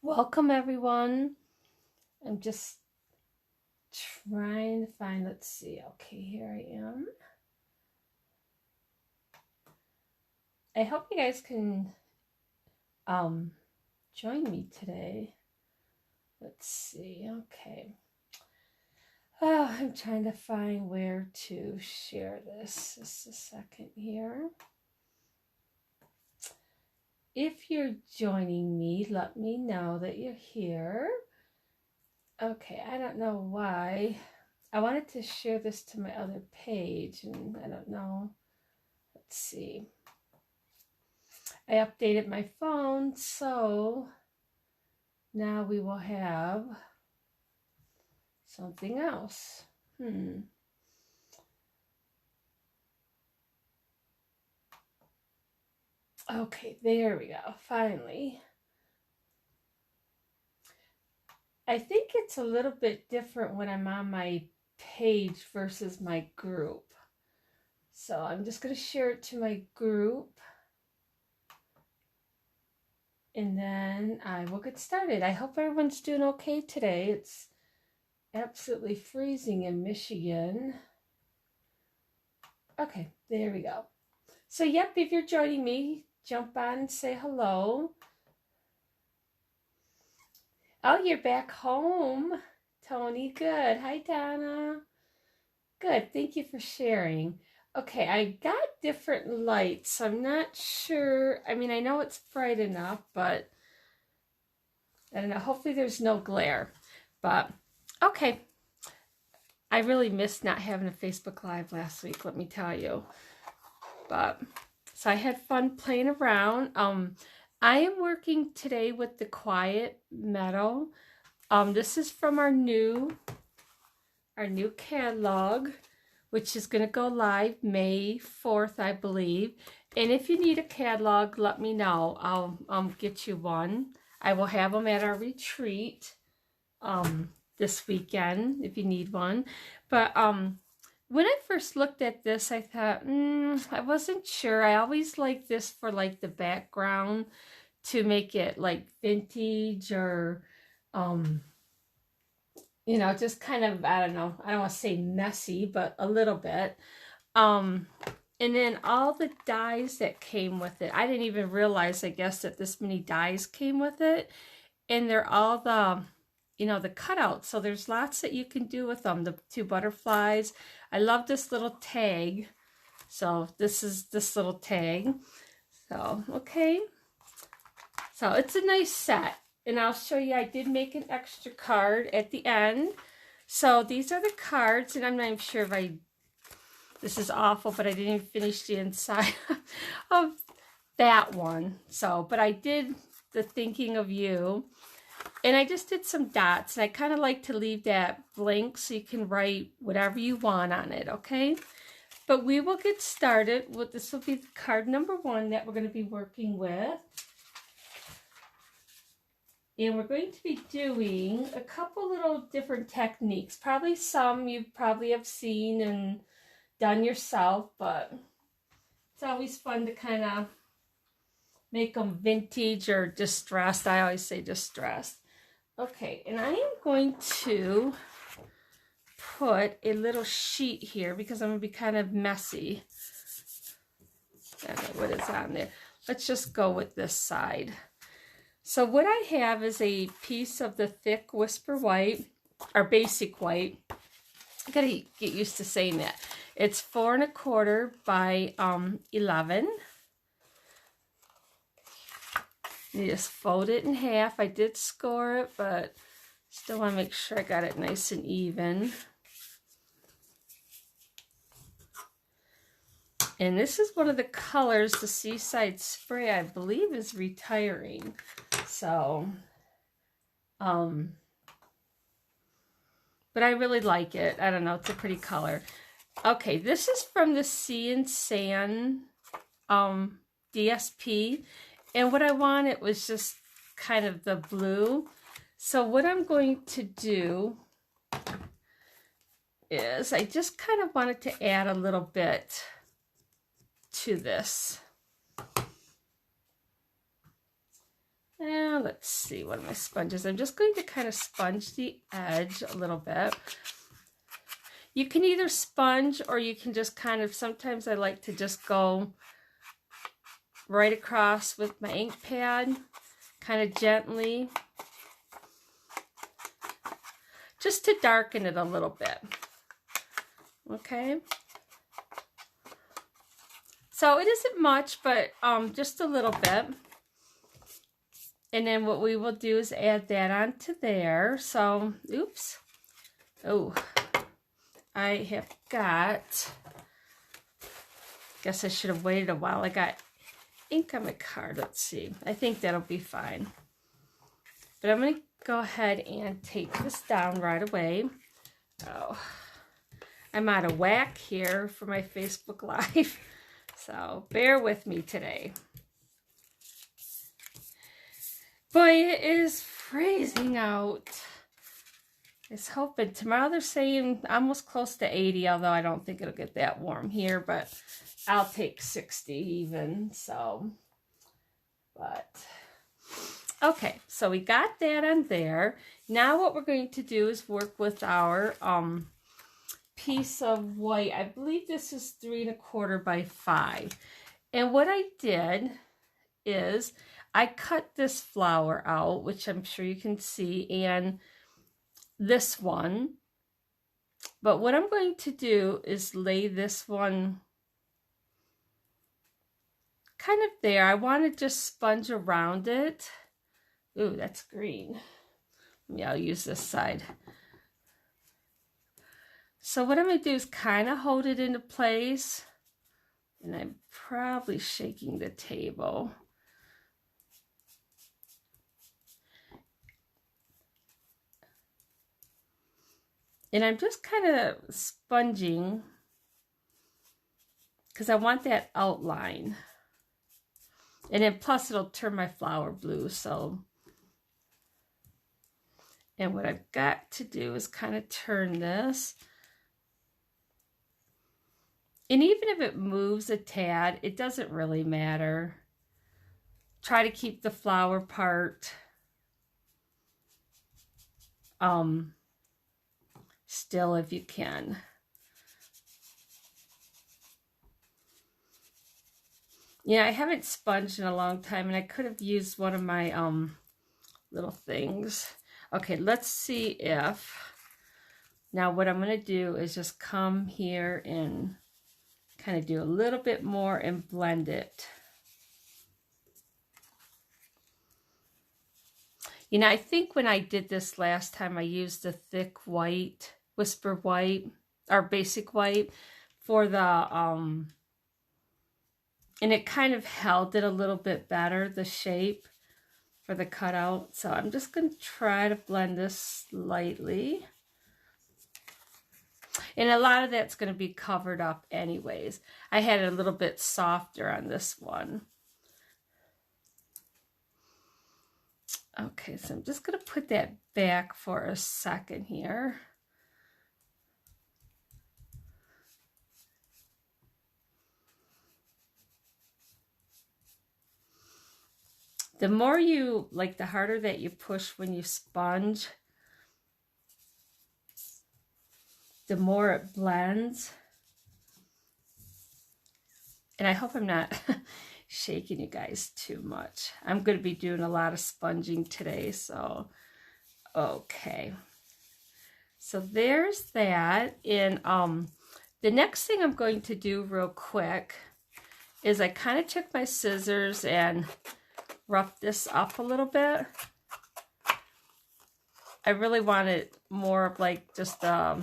Welcome everyone. I'm just trying to find, let's see. Okay, here I am. I hope you guys can join me today. Let's see. Okay. Oh, I'm trying to find where to share this. Just a second here. If you're joining me, let me know that you're here. Okay, I don't know why. I wanted to share this to my other page, and I don't know. Let's see. I updated my phone, so now we will have something else. Okay, there we go. Finally. I think it's a little bit different when I'm on my page versus my group. So I'm just going to share it to my group. And then I will get started. I hope everyone's doing okay today. It's absolutely freezing in Michigan. Okay, there we go. So, yep, if you're joining me, jump on and say hello. Oh, you're back home, Tony. Good. Hi, Donna. Good. Thank you for sharing. Okay, I got different lights. I'm not sure. I mean, I know it's bright enough, but I don't know. Hopefully there's no glare. But, okay. I really missed not having a Facebook Live last week, let me tell you. But, so I had fun playing around. I am working today with the Quiet Meadow. This is from our new catalog, which is going to go live May 4th, I believe. And if you need a catalog, let me know. I'll get you one. I will have them at our retreat this weekend if you need one. But when I first looked at this, I thought, I wasn't sure. I always like this for like the background to make it like vintage or you know, just kind of, I don't know, I don't want to say messy, but a little bit. And then all the dies that came with it. I didn't even realize, I guess, that this many dies came with it. And they're all the, you know, the cutouts. So there's lots that you can do with them. The two butterflies. I love this little tag. So this is this little tag. So, okay. So it's a nice set. And I'll show you, I did make an extra card at the end. So these are the cards, and I'm not even sure if this is awful, but I didn't even finish the inside of that one. So, but I did the thinking of you. And I just did some dots. And I kind of like to leave that blank so you can write whatever you want on it, okay? But we will get started. This will be card number 1 that we're going to be working with. And we're going to be doing a couple little different techniques. Probably some you probably have seen and done yourself, but it's always fun to kind of make them vintage or distressed. I always say distressed. Okay, and I am going to put a little sheet here because I'm going to be kind of messy. I don't know what is on there. Let's just go with this side. So what I have is a piece of the thick Whisper White, or basic white. I gotta get used to saying that. It's 4 1/4 by 11. You just fold it in half. I did score it, but still want to make sure I got it nice and even. And this is one of the colors, the Seaside Spray, I believe is retiring. So, but I really like it. I don't know, it's a pretty color. Okay, this is from the Sea and Sand DSP. And what I wanted was just kind of the blue. So what I'm going to do is I just kind of wanted to add a little bit to this. And let's see, what are my sponges? I'm just going to kind of sponge the edge a little bit. You can either sponge or you can just kind of, sometimes I like to just go right across with my ink pad, kind of gently, just to darken it a little bit. Okay. So it isn't much, but just a little bit. And then what we will do is add that onto there. So, oops. Oh, I have got, guess I should have waited a while. I got ink on my card. Let's see. I think that'll be fine. But I'm going to go ahead and take this down right away. Oh, I'm out of whack here for my Facebook Live. So bear with me today. Boy, it is freezing out. It's hoping tomorrow they're saying almost close to 80, although I don't think it'll get that warm here, but I'll take 60 even, so, but, okay, so we got that on there. Now what we're going to do is work with our piece of white. I believe this is 3 1/4 by 5. And what I did is I cut this flower out, which I'm sure you can see, and this one. But what I'm going to do is lay this one kind of there. I want to just sponge around it. Ooh, that's green. Yeah, I'll use this side. So what I'm going to do is kind of hold it into place. And I'm probably shaking the table. And I'm just kind of sponging because I want that outline. And then plus it'll turn my flower blue. So, and what I've got to do is kind of turn this. And even if it moves a tad, it doesn't really matter. Try to keep the flower part still if you can. Yeah, I haven't sponged in a long time, and I could have used one of my little things. Okay, let's see if, now what I'm going to do is just come here and kind of do a little bit more and blend it. You know, I think when I did this last time, I used the thick white, Whisper White, or Basic White for the, and it kind of held it a little bit better, the shape for the cutout. So I'm just going to try to blend this lightly. And a lot of that's going to be covered up anyways. I had it a little bit softer on this one. Okay, so I'm just going to put that back for a second here. The more you, like the harder that you push when you sponge, the more it blends. And I hope I'm not shaking you guys too much. I'm going to be doing a lot of sponging today, so okay. So there's that. And the next thing I'm going to do real quick is I kind of took my scissors and roughed this up a little bit. I really wanted more of like just I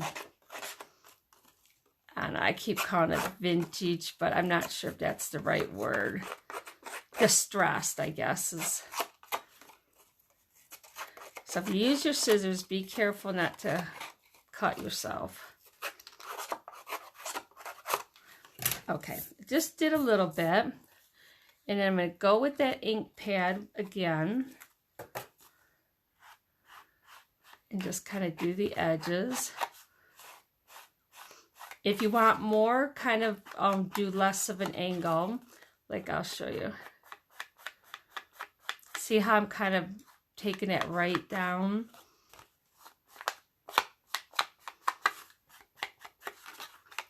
don't know, I keep calling it vintage, but I'm not sure if that's the right word. Distressed, I guess, is. So if you use your scissors, be careful not to cut yourself. Okay, just did a little bit. And then I'm going to go with that ink pad again. And just kind of do the edges. If you want more, kind of do less of an angle. Like I'll show you. See how I'm kind of taking it right down?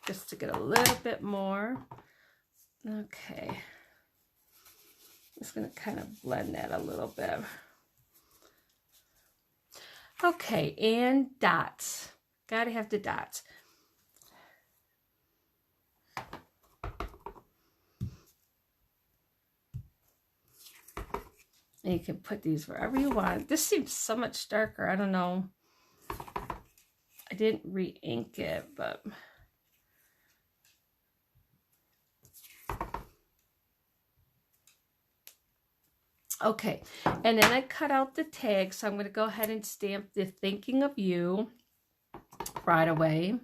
Just to get a little bit more. Okay. Just going to kind of blend that a little bit. Okay, and dots. Gotta have the dots. And you can put these wherever you want. This seems so much darker. I don't know. I didn't re-ink it, but... Okay, and then I cut out the tag, so I'm going to go ahead and stamp the thinking of you right away.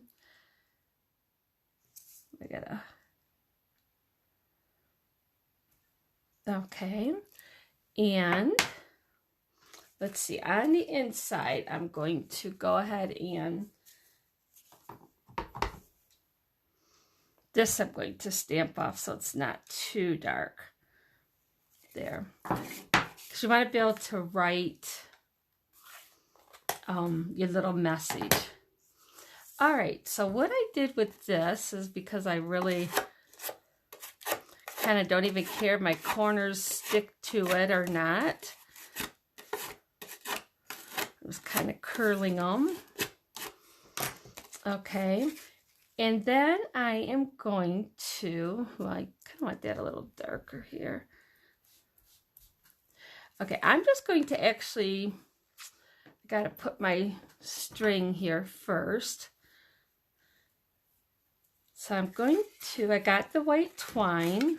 I gotta... Okay, and let's see, on the inside, I'm going to go ahead and this I'm going to stamp off so it's not too dark. There, because you want to be able to write your little message. All right, so what I did with this is, because I really kind of don't even care if my corners stick to it or not, I was kind of curling them. Okay, and then I am going to, well, I kind of want that a little darker here. Okay, I'm just going to actually, I gotta put my string here first. So I'm going to, I got the white twine.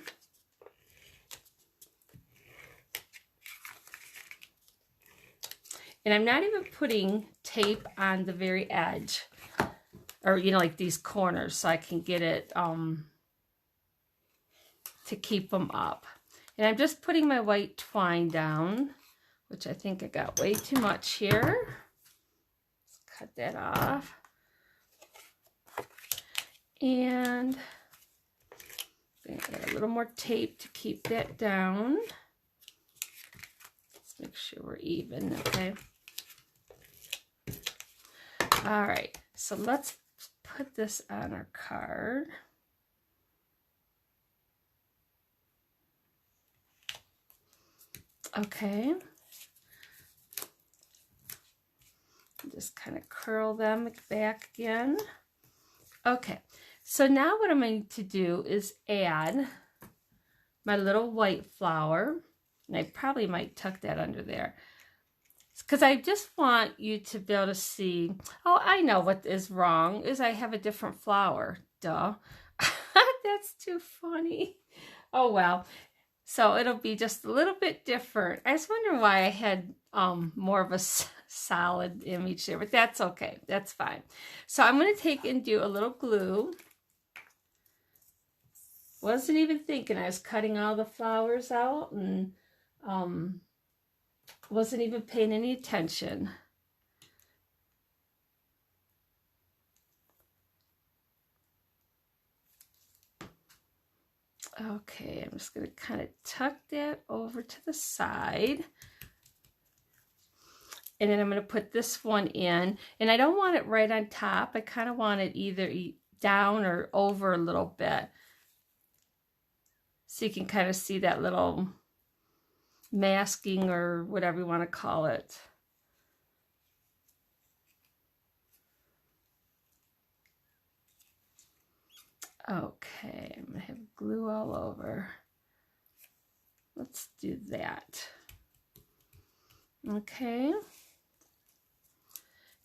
And I'm not even putting tape on the very edge, or, you know, like these corners, so I can get it to keep them up. And I'm just putting my white twine down, which I think I got way too much here. Let's cut that off. And I'm gonna add a little more tape to keep that down. Let's make sure we're even, okay? All right, so let's put this on our card. Okay, just kind of curl them back again. Okay, so now what I'm going to do is add my little white flower, and I probably might tuck that under there, because I just want you to be able to see. Oh, I know what is wrong is I have a different flower. Duh. That's too funny. Oh well. So it'll be just a little bit different. I was wondering why I had more of a solid image there, but that's okay. That's fine. So I'm going to take and do a little glue. Wasn't even thinking. I was cutting all the flowers out and wasn't even paying any attention. Okay, I'm just going to kind of tuck that over to the side. And then I'm going to put this one in. And I don't want it right on top. I kind of want it either down or over a little bit. So you can kind of see that little masking or whatever you want to call it. Okay, I'm going to have glue all over. Let's do that. Okay.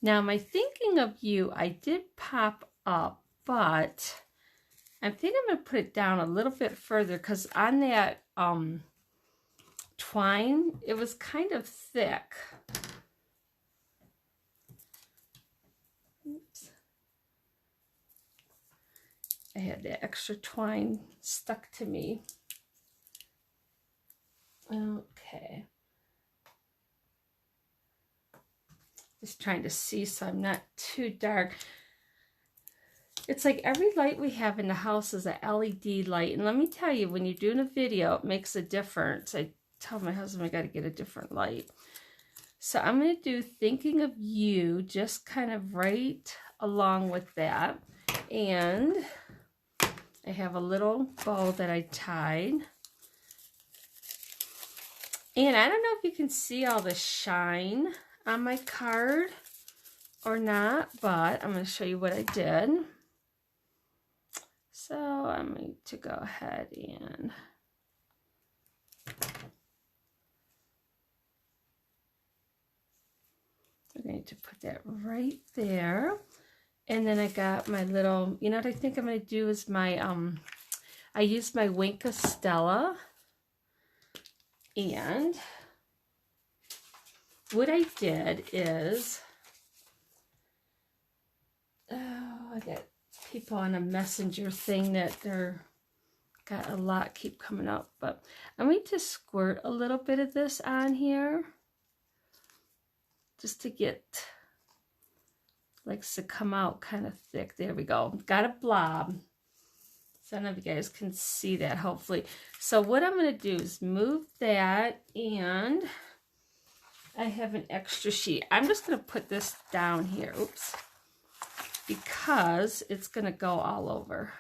Now, my thinking of you, I did pop up, but I think I'm going to put it down a little bit further, because on that twine, it was kind of thick. Oops. I had the extra twine stuck to me. Okay. Just trying to see so I'm not too dark. It's like every light we have in the house is a LED light. And let me tell you, when you're doing a video, it makes a difference. tell my husband I got to get a different light. So I'm going to do Thinking of You, just kind of right along with that. And I have a little bow that I tied. And I don't know if you can see all the shine on my card or not, but I'm going to show you what I did. So I'm going to go ahead and I'm going to put that right there. And then I got my little, you know what I think I'm going to do is my, I used my wink of Stella. And what I did is, I got people on a messenger thing that they're got a lot keep coming up, but I'm going to squirt a little bit of this on here just to get, likes to come out kind of thick. There we go. Got a blob. So I don't know if you guys can see that, hopefully. So what I'm going to do is move that, and I have an extra sheet. I'm just going to put this down here. Oops. Because it's going to go all over.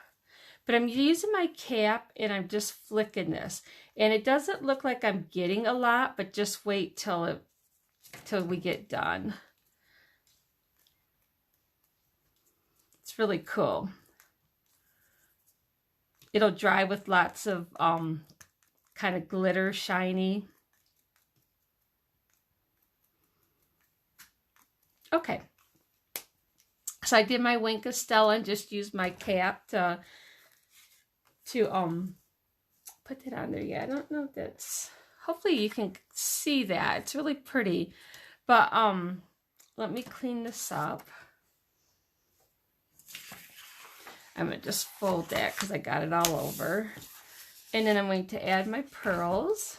But I'm using my cap, and I'm just flicking this. And it doesn't look like I'm getting a lot, but just wait till we get done. It's really cool. It'll dry with lots of kind of glitter, shiny. Okay. So I did my wink of Stella and just used my cap to put that on there. Yeah, I don't know if that's, hopefully you can see that. It's really pretty. But let me clean this up. I'm going to just fold that because I got it all over. And then I'm going to add my pearls.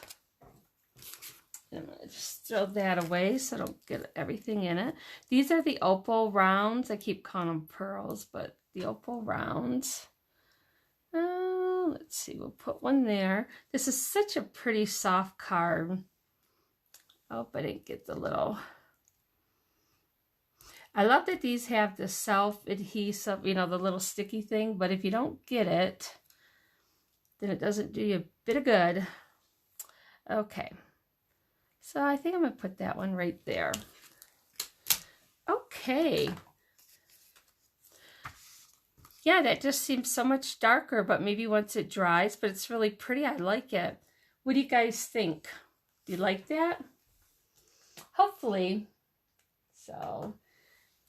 And I'm going to just throw that away so I don't get everything in it. These are the opal rounds. I keep calling them pearls, but the opal rounds. Let's see, we'll put one there. This is such a pretty soft card. I hope I didn't get the little... I love that these have the self-adhesive, you know, the little sticky thing, but if you don't get it, then it doesn't do you a bit of good. Okay. So I think I'm going to put that one right there. Okay. Yeah, that just seems so much darker, but maybe once it dries, but it's really pretty. I like it. What do you guys think? Do you like that? Hopefully. So...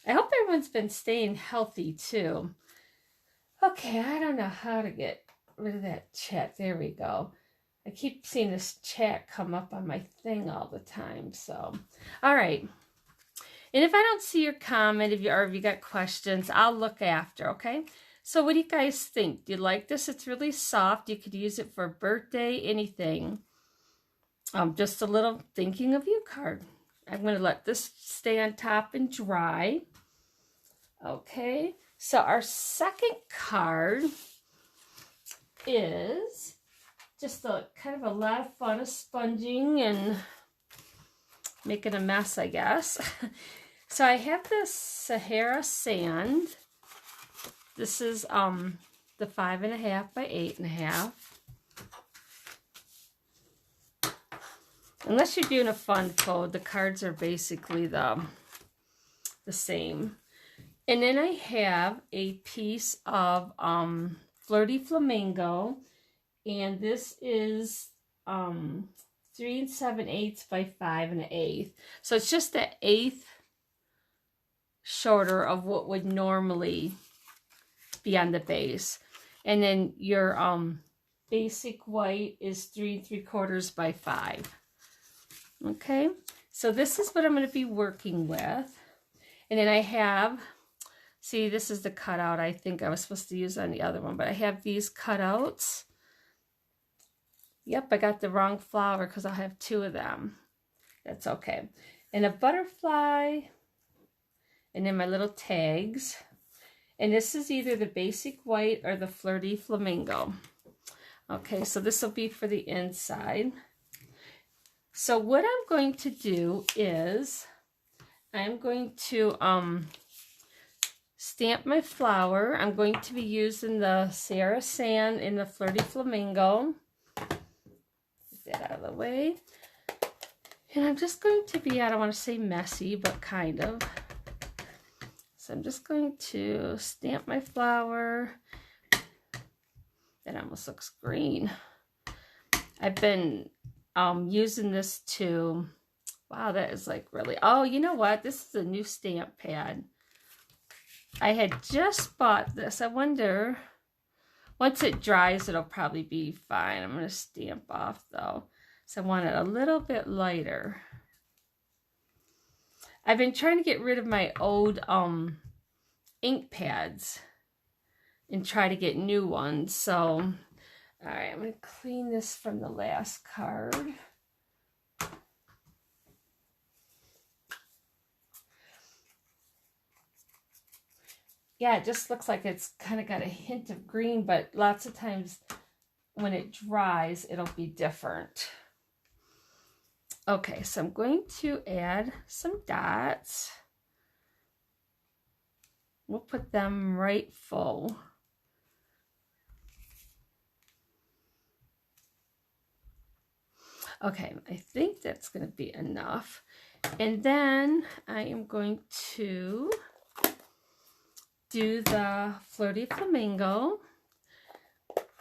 I hope everyone's been staying healthy too. Okay, I don't know how to get rid of that chat. There we go. I keep seeing this chat come up on my thing all the time. So, all right. And if I don't see your comment, if you got questions, I'll look after, okay? So what do you guys think? Do you like this? It's really soft. You could use it for a birthday, anything. Just a little Thinking of You card. I'm going to let this stay on top and dry. Okay, so our second card is just a kind of a lot of fun of sponging and making a mess, I guess. So I have this Sahara sand. This is the 5.5 by 8.5. Unless you're doing a fun code, the cards are basically the same. And then I have a piece of Flirty Flamingo, and this is 3 7/8 by 5 1/8. So it's just the 1/8 shorter of what would normally be on the base. And then your basic white is 3 3/4 by 5. Okay, so this is what I'm going to be working with. And then I have, see, this is the cutout I think I was supposed to use on the other one, but I have these cutouts. Yep, I got the wrong flower because I'll have 2 of them. That's okay. And a butterfly, and then my little tags. And this is either the basic white or the Flirty Flamingo. Okay, so this will be for the inside. So what I'm going to do is I'm going to stamp my flower. I'm going to be using the Sierra Sand in the Flirty Flamingo. Get that out of the way. And I'm just going to be, I don't want to say messy, but kind of. So I'm just going to stamp my flower. That almost looks green. I've been using this to, wow, that is like really, oh, you know what? This is a new stamp pad. I had just bought this. I wonder, once it dries, it'll probably be fine. I'm going to stamp off though. So I want it a little bit lighter. I've been trying to get rid of my old ink pads and try to get new ones. So, all right, I'm going to clean this from the last card. Yeah, it just looks like it's kind of got a hint of green, but lots of times when it dries, it'll be different. Okay, so I'm going to add some dots. We'll put them right full. Okay, I think that's going to be enough. And then I am going to do the Flirty Flamingo.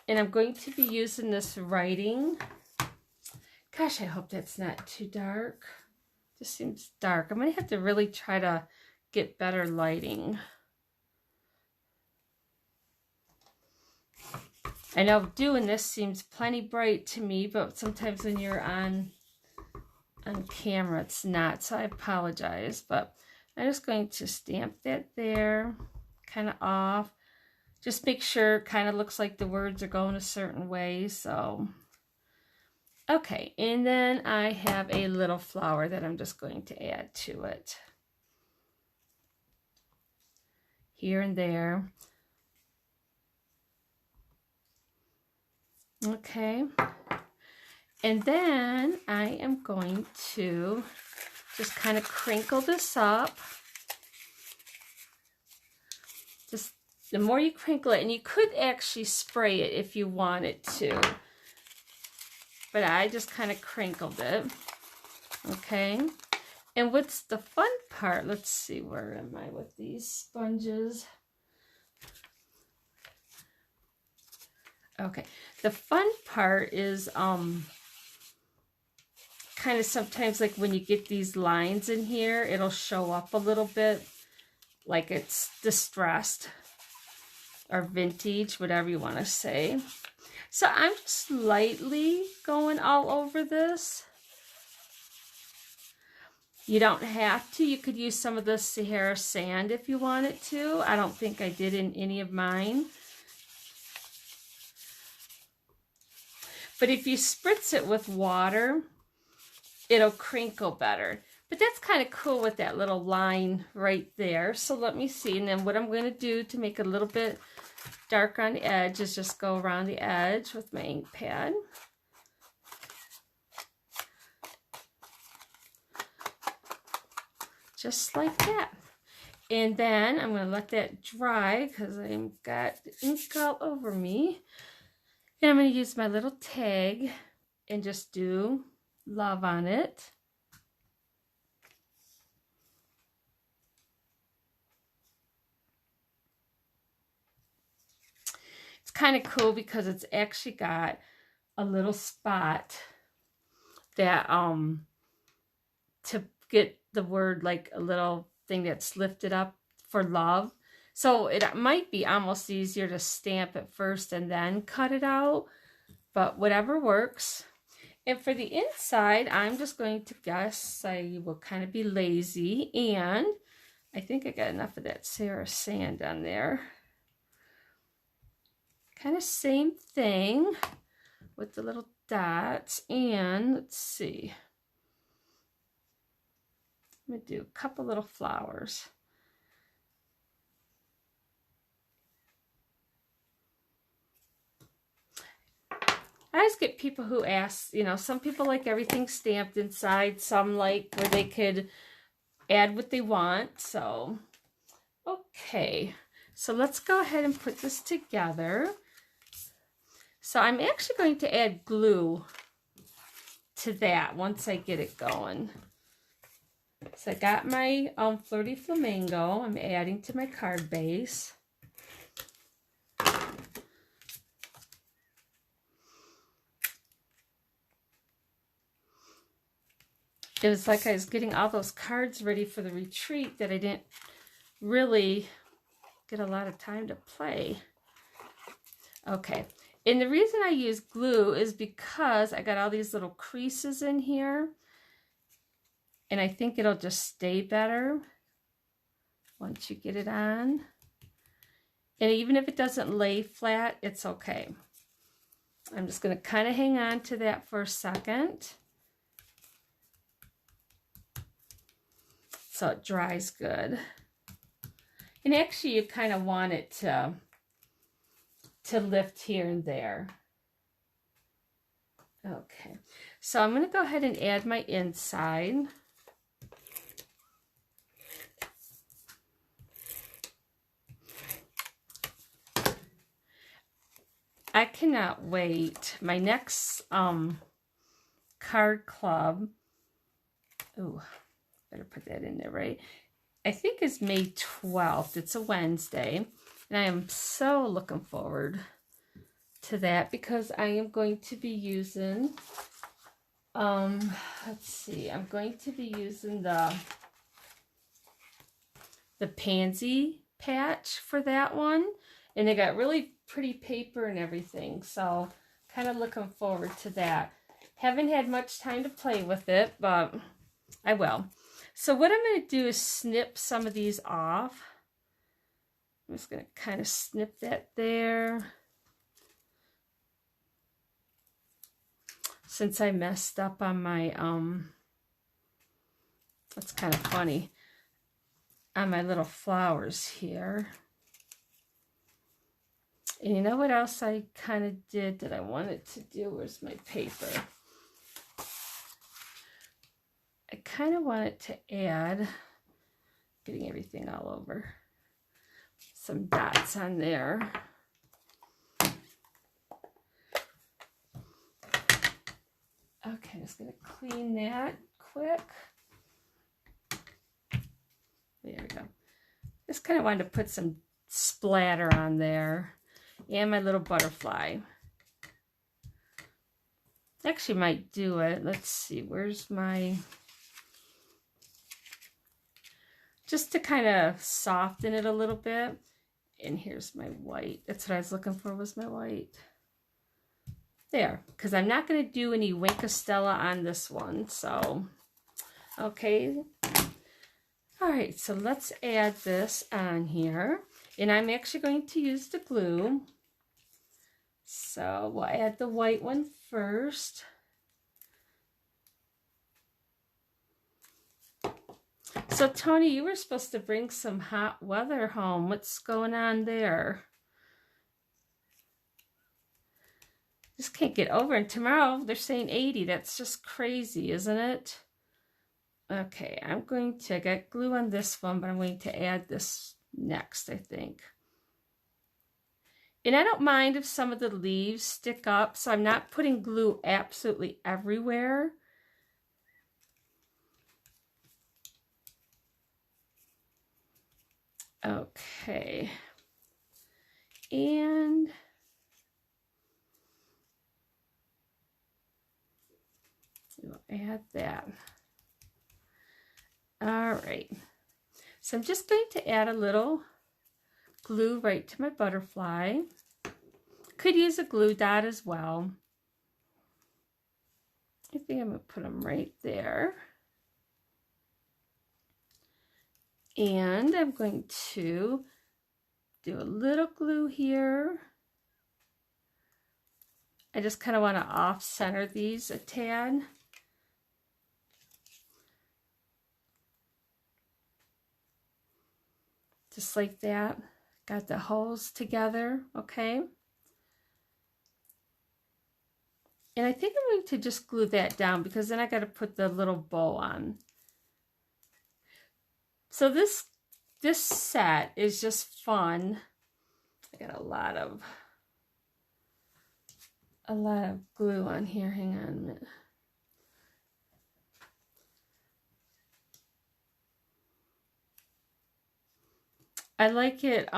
And I'm going to be using this writing. Gosh, I hope that's not too dark. Just seems dark. I'm going to have to really try to get better lighting. I know doing this seems plenty bright to me, but sometimes when you're on camera, it's not. So I apologize, but I'm just going to stamp that there, kind of off. Just make sure it kind of looks like the words are going a certain way. So, okay. And then I have a little flower that I'm just going to add to it. Here and there. Okay. And then I am going to just kind of crinkle this up. Just the more you crinkle it, and you could actually spray it if you wanted to, but I just kind of crinkled it. Okay. And what's the fun part? Let's see, where am I with these sponges? Okay. The fun part is kind of sometimes like when you get these lines in here, it'll show up a little bit like it's distressed or vintage, whatever you want to say. So I'm just lightly going all over this. You don't have to. You could use some of the Sierra Sand if you wanted to. I don't think I did in any of mine. But if you spritz it with water, it'll crinkle better. But that's kind of cool with that little line right there. So let me see. And then what I'm going to do to make it a little bit darker on the edge is just go around the edge with my ink pad. Just like that. And then I'm going to let that dry because I've got the ink all over me. And I'm going to use my little tag and just do love on it. It's kind of cool because it's actually got a little spot that to get the word, like a little thing that's lifted up for love. So it might be almost easier to stamp it first and then cut it out, but whatever works. And for the inside, I'm just going to guess I will kind of be lazy, and I think I got enough of that Sierra Sand on there. Kind of same thing with the little dots, and let's see. I'm going to do a couple little flowers. I always get people who ask, you know, some people like everything stamped inside, some like where they could add what they want. So, okay. So let's go ahead and put this together. So I'm actually going to add glue to that once I get it going. So I got my Flirty Flamingo. I'm adding to my card base. It was like I was getting all those cards ready for the retreat that I didn't really get a lot of time to play. Okay, and the reason I use glue is because I got all these little creases in here, and I think it'll just stay better once you get it on. And even if it doesn't lay flat, it's okay. I'm just going to kind of hang on to that for a second so it dries good. And actually you kind of want it to lift here and there. Okay, so I'm going to go ahead and add my inside. I cannot wait. My next card club, ooh, better put that in there, right? I think it's May 12th. It's a Wednesday. And I am so looking forward to that because I am going to be using, let's see, I'm going to be using the pansy patch for that one. And they got really pretty paper and everything. So kind of looking forward to that. Haven't had much time to play with it, but I will. So what I'm going to do is snip some of these off. I'm just going to kind of snip that there. Since I messed up on my, that's kind of funny, on my little flowers here. And you know what else I kind of did that I wanted to do? Where's my paper? I kind of wanted to add, getting everything all over, some dots on there. Okay, I'm just going to clean that quick. There we go. Just kind of wanted to put some splatter on there. And my little butterfly. Actually might do it. Let's see, where's my... Just to kind of soften it a little bit. And here's my white. That's what I was looking for, was my white. There, because I'm not going to do any Wink of Stella on this one. So, okay. All right, so let's add this on here. And I'm actually going to use the glue. So we'll add the white one first. So Tony, you were supposed to bring some hot weather home. What's going on there? Just can't get over it. Tomorrow they're saying 80. That's just crazy, isn't it? Okay, I got glue on this one, but I'm going to add this next, I think. And I don't mind if some of the leaves stick up, so I'm not putting glue absolutely everywhere. Okay. And we'll add that. All right. So I'm just going to add a little glue right to my butterfly. Could use a glue dot as well. I think I'm going to put them right there. And I'm going to do a little glue here. I just kind of want to off-center these a tad. Just like that. Got the holes together, okay? And I think I'm going to just glue that down because then I got to put the little bow on. So this set is just fun. I got a lot of glue on here. Hang on a minute. I like it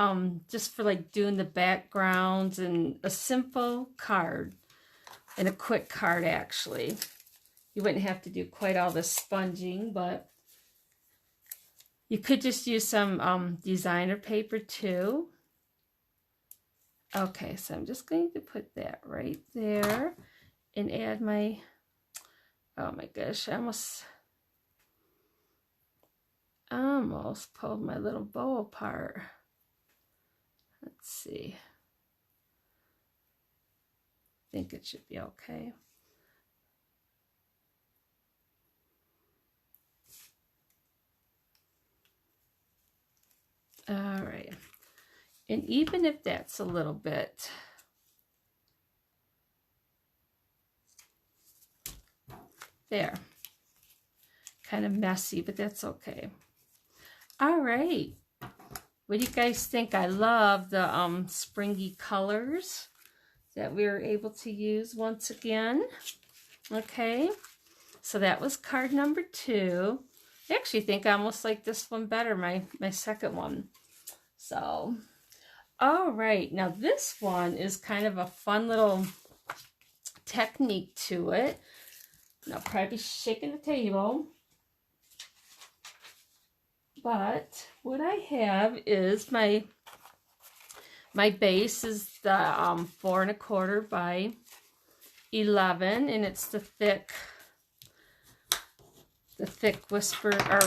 just for like doing the backgrounds and a simple card and a quick card actually. You wouldn't have to do quite all the sponging, but you could just use some designer paper too. Okay, so I'm just going to put that right there and add my, oh my gosh, I almost pulled my little bow apart. Let's see. I think it should be okay. All right. And even if that's a little bit there, kind of messy, but that's okay. All right. What do you guys think? I love the springy colors that we were able to use once again. Okay. So that was card number 2. I actually think I almost like this one better, my second one. So, all right. Now this one is kind of a fun little technique to it. And I'll probably be shaking the table. But what I have is my base is the 4 1/4 by 11, and it's the thick whisper or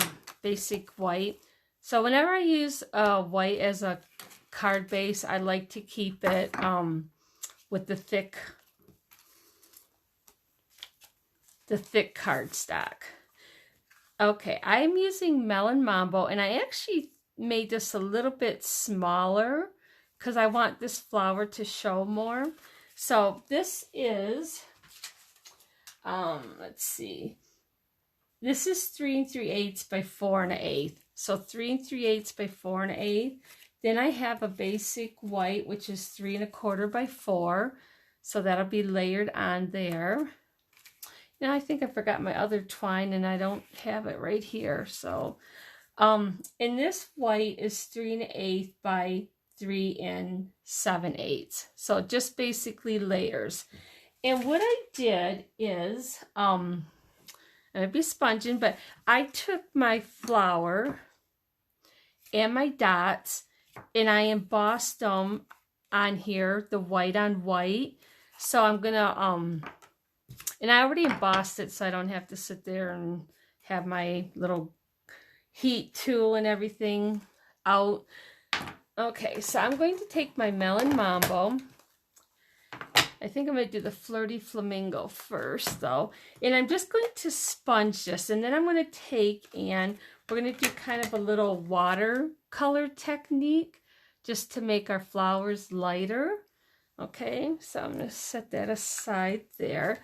basic white. So whenever I use white as a card base, I like to keep it with the thick cardstock. Okay, I'm using Melon Mambo, and I actually made this a little bit smaller because I want this flower to show more. So this is, let's see, this is 3 3/8 by 4 1/8. So 3 3/8 by 4 1/8. Then I have a basic white, which is 3 1/4 by 4. So that'll be layered on there. Now I think I forgot my other twine and I don't have it right here. So, and this white is 3 1/8 by 3 7/8. So just basically layers. And what I did is, I'd be sponging, but I took my flower and my dots and I embossed them on here, the white on white. So I'm gonna, and I already embossed it so I don't have to sit there and have my little heat tool and everything out. Okay, so I'm going to take my Melon Mambo. I think I'm going to do the Flirty Flamingo first, though. And I'm just going to sponge this. And then I'm going to take and we're going to do kind of a little watercolor technique just to make our flowers lighter. Okay, so I'm going to set that aside there.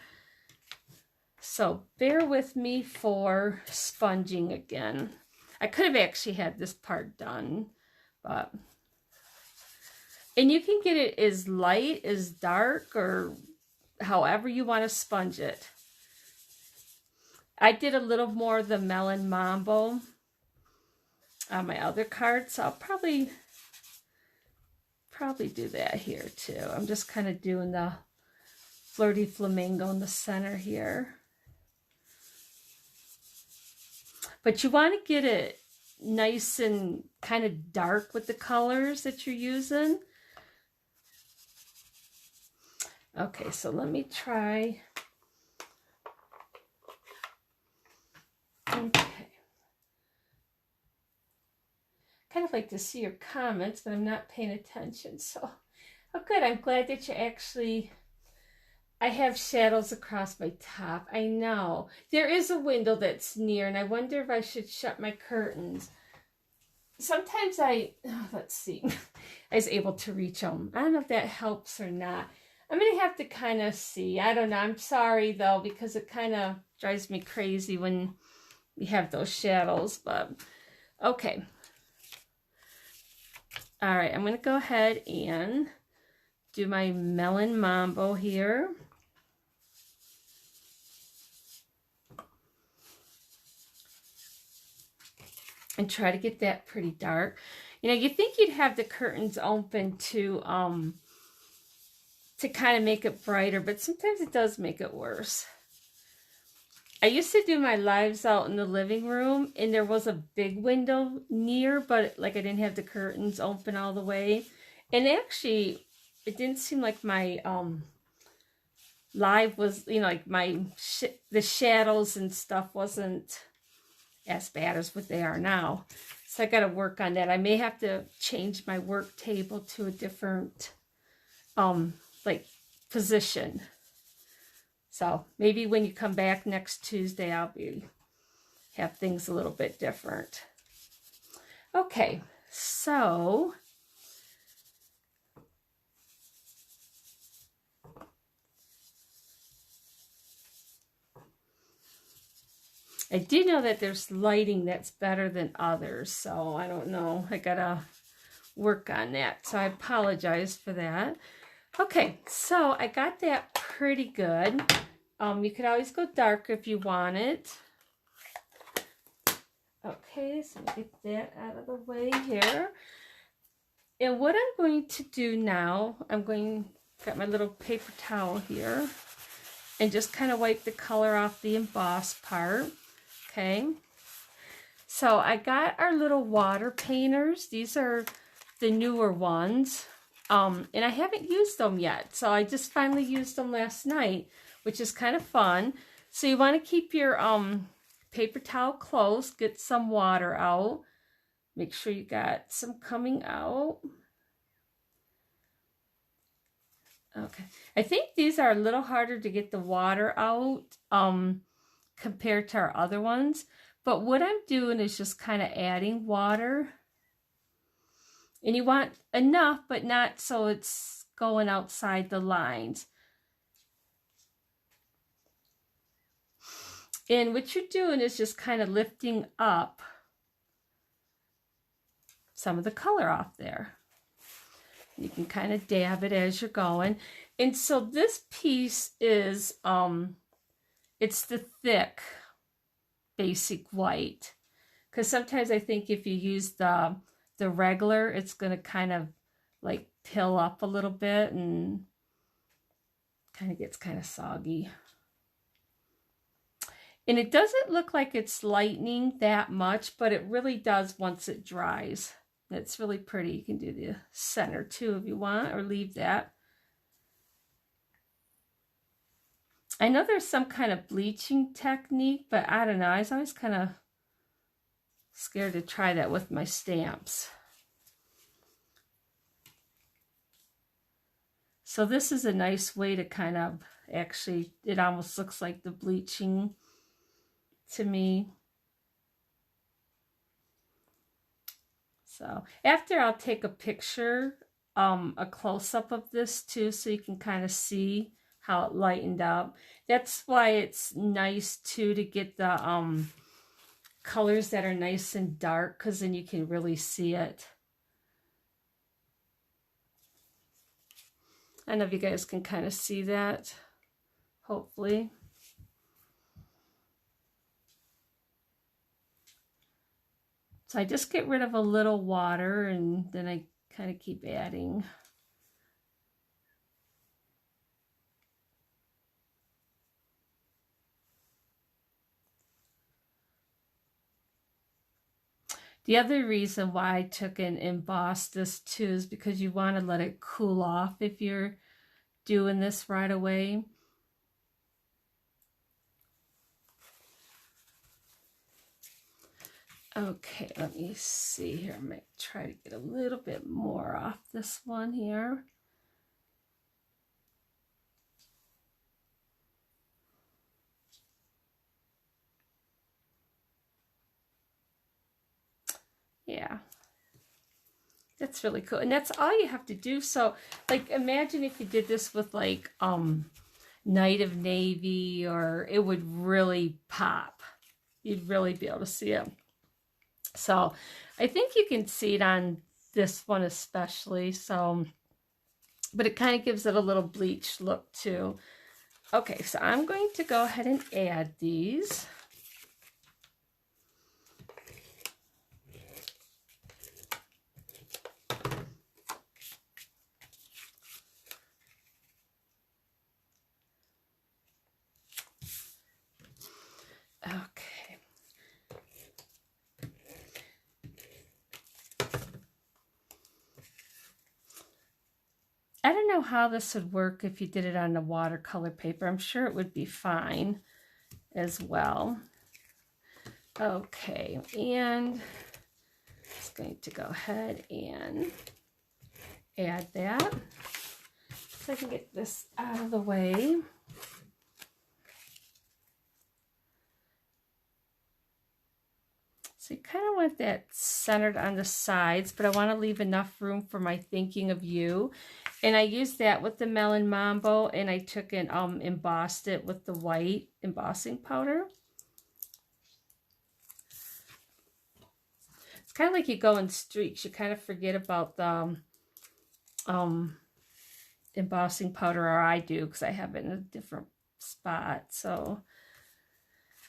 So bear with me for sponging again. I could have actually had this part done, but... And you can get it as light, as dark, or however you want to sponge it. I did a little more of the Melon Mambo on my other cards, so I'll probably do that here too. I'm just kind of doing the Flirty Flamingo in the center here. But you want to get it nice and kind of dark with the colors that you're using. Okay, so let me try. Okay. Kind of like to see your comments, but I'm not paying attention. So, oh good, I'm glad that you actually... I have shadows across my top. I know. There is a window that's near, and I wonder if I should shut my curtains. Sometimes let's see. I was able to reach them. I don't know if that helps or not. I'm going to have to kind of see. I don't know. I'm sorry, though, because it kind of drives me crazy when you have those shadows. But, okay. All right. I'm going to go ahead and do my Melon Mambo here. And try to get that pretty dark. You know, you think you'd have the curtains open to kind of make it brighter, but sometimes it does make it worse. I used to do my lives out in the living room, and there was a big window near, but like I didn't have the curtains open all the way. And actually, it didn't seem like my live was, you know, like the shadows and stuff wasn't as bad as what they are now. So I got to work on that. I may have to change my work table to a different like position. So maybe when you come back next Tuesday, I'll have things a little bit different. Okay, so I do know that there's lighting that's better than others, so I don't know. I gotta work on that, so I apologize for that. Okay, so I got that pretty good. You could always go darker if you want it. Okay, so get that out of the way here. And what I'm going to do now, got my little paper towel here, and just kind of wipe the color off the embossed part. Okay, so I got our little water painters. These are the newer ones. And I haven't used them yet, so I just finally used them last night, which is kind of fun. So you want to keep your paper towel close, get some water out. Make sure you got some coming out. Okay, I think these are a little harder to get the water out compared to our other ones. But what I'm doing is just kind of adding water. And you want enough, but not so it's going outside the lines. And what you're doing is just kind of lifting up some of the color off there. You can kind of dab it as you're going. And so this piece is, it's the thick basic white. Because sometimes I think if you use the regular, it's going to kind of like pill up a little bit and kind of gets kind of soggy. And it doesn't look like it's lightening that much, but it really does once it dries. It's really pretty. You can do the center too if you want, or leave that. I know there's some kind of bleaching technique, but I don't know. I was always kind of scared to try that with my stamps. So this is a nice way to kind of actually, it almost looks like the bleaching to me. So after I'll take a picture, a close-up of this too, so you can kind of see how it lightened up. That's why it's nice too to get the colors that are nice and dark, because then you can really see it. I don't know if you guys can kind of see that, hopefully. So I just get rid of a little water, and then I kind of keep adding. The other reason why I took and embossed this too is because you want to let it cool off if you're doing this right away. Okay, let me see here. I might try to get a little bit more off this one here. Yeah, That's really cool. And that's all you have to do. So, like, imagine if you did this with, like, Night of Navy, or it would really pop. You'd really be able to see it. So, I think you can see it on this one especially. So, but it kind of gives it a little bleach look too. Okay, so I'm going to go ahead and add these. Okay. I don't know how this would work if you did it on the watercolor paper. I'm sure it would be fine as well. Okay, and just going to go ahead and add that so I can get this out of the way. So you kind of want that centered on the sides, but I want to leave enough room for my thinking of you. And I used that with the Melon Mambo, and I took and embossed it with the white embossing powder. It's kind of like you go in streaks. You kind of forget about the embossing powder, or I do, because I have it in a different spot. So,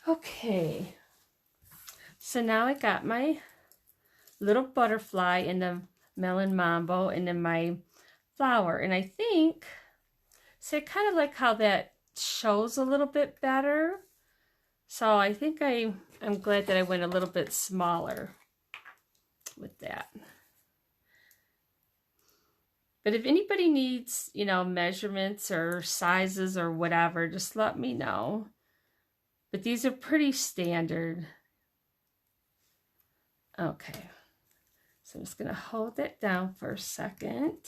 okay. So now I got my little butterfly in the Melon Mambo and then my flower. And I think, so I kind of like how that shows a little bit better. So I think I'm glad that I went a little bit smaller with that. But if anybody needs, you know, measurements or sizes or whatever, just let me know. But these are pretty standard. Okay, so I'm just going to hold that down for a second.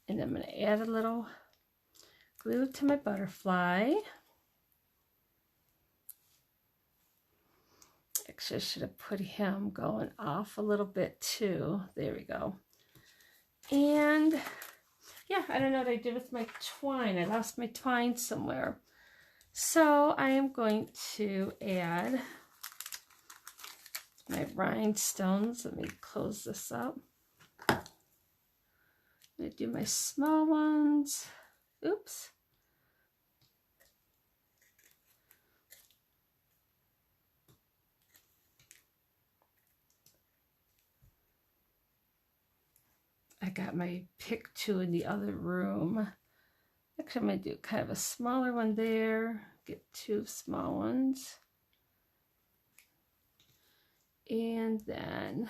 And I'm going to add a little glue to my butterfly. Actually, I should have put him going off a little bit too. There we go. And yeah, I don't know what I did with my twine. I lost my twine somewhere. So I am going to add my rhinestones. Let me close this up. I'm going to do my small ones. Oops. I got my pick two in the other room. Actually, I'm going to do kind of a smaller one there. Get two small ones. And then,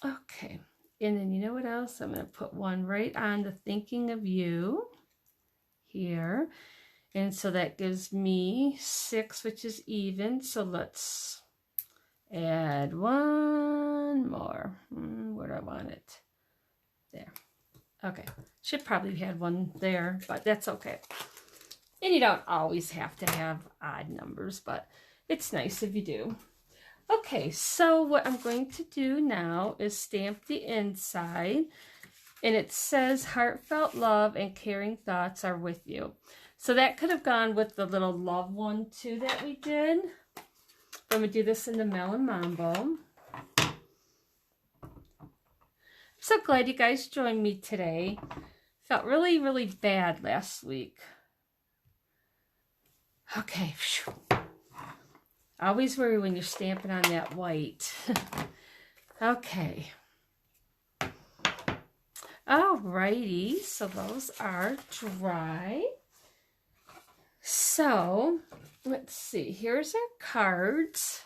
okay. And then you know what else? I'm going to put one right on the thinking of you here. And so that gives me 6, which is even. So let's add one more. Where do I want it? There. Okay. Should probably have had one there, but that's okay. And you don't always have to have odd numbers, but it's nice if you do. Okay, so what I'm going to do now is stamp the inside. And it says, heartfelt love and caring thoughts are with you. So that could have gone with the little love one too that we did. I'm going to do this in the Melon Mambo. So glad you guys joined me today. Felt really, really bad last week. Okay. Always worry when you're stamping on that white. Okay. Alrighty. So those are dry. So let's see. Here's our cards.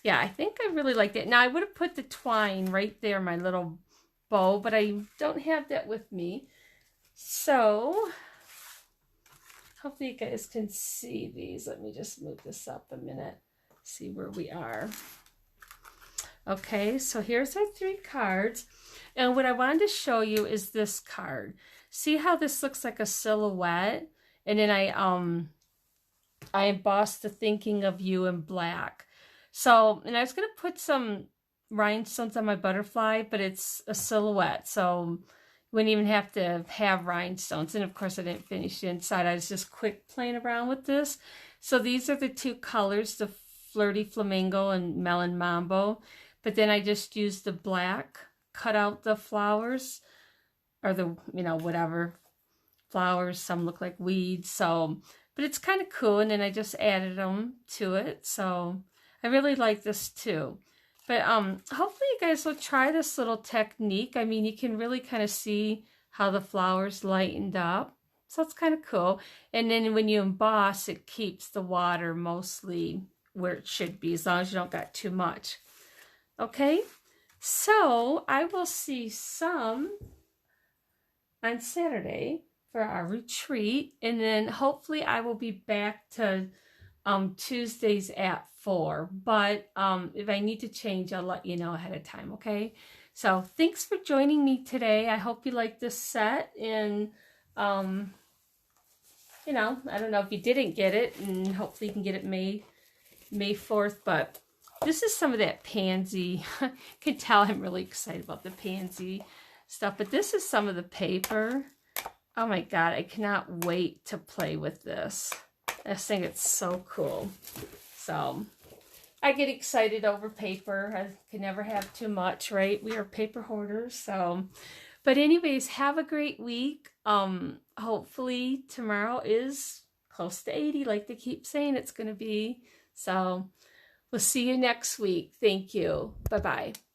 Yeah, I think I really liked it. Now, I would have put the twine right there, my little bow, but I don't have that with me. So, hopefully you guys can see these. Let me just move this up a minute, see where we are. Okay, so here's our 3 cards. And what I wanted to show you is this card. See how this looks like a silhouette? And then I I embossed the thinking of you in black. So, and I was going to put some rhinestones on my butterfly, but it's a silhouette, so you wouldn't even have to have rhinestones. And of course I didn't finish the inside. I was just quick playing around with this. So these are the two colors, the Flirty Flamingo and Melon Mambo. But then I just used the black, cut out the flowers, or the, you know, whatever flowers. Some look like weeds, so, but it's kind of cool. And then I just added them to it. So I really like this too. But hopefully you guys will try this little technique. I mean, you can really kind of see how the flowers lightened up. So it's kind of cool. And then when you emboss, it keeps the water mostly where it should be, as long as you don't got too much. Okay, so I will see some on Saturday for our retreat, and then hopefully I will be back to Tuesdays at 4. But if I need to change, I'll let you know ahead of time, okay? So thanks for joining me today. I hope you like this set, and you know, I don't know if you didn't get it, and hopefully you can get it May 4th, but this is some of that pansy. You can tell I'm really excited about the pansy stuff, but this is some of the paper. Oh my God, I cannot wait to play with this. I just think it's so cool. So I get excited over paper. I can never have too much, right? We are paper hoarders. So, but anyways, have a great week. Hopefully tomorrow is close to 80, like they keep saying it's going to be. So we'll see you next week. Thank you. Bye-bye.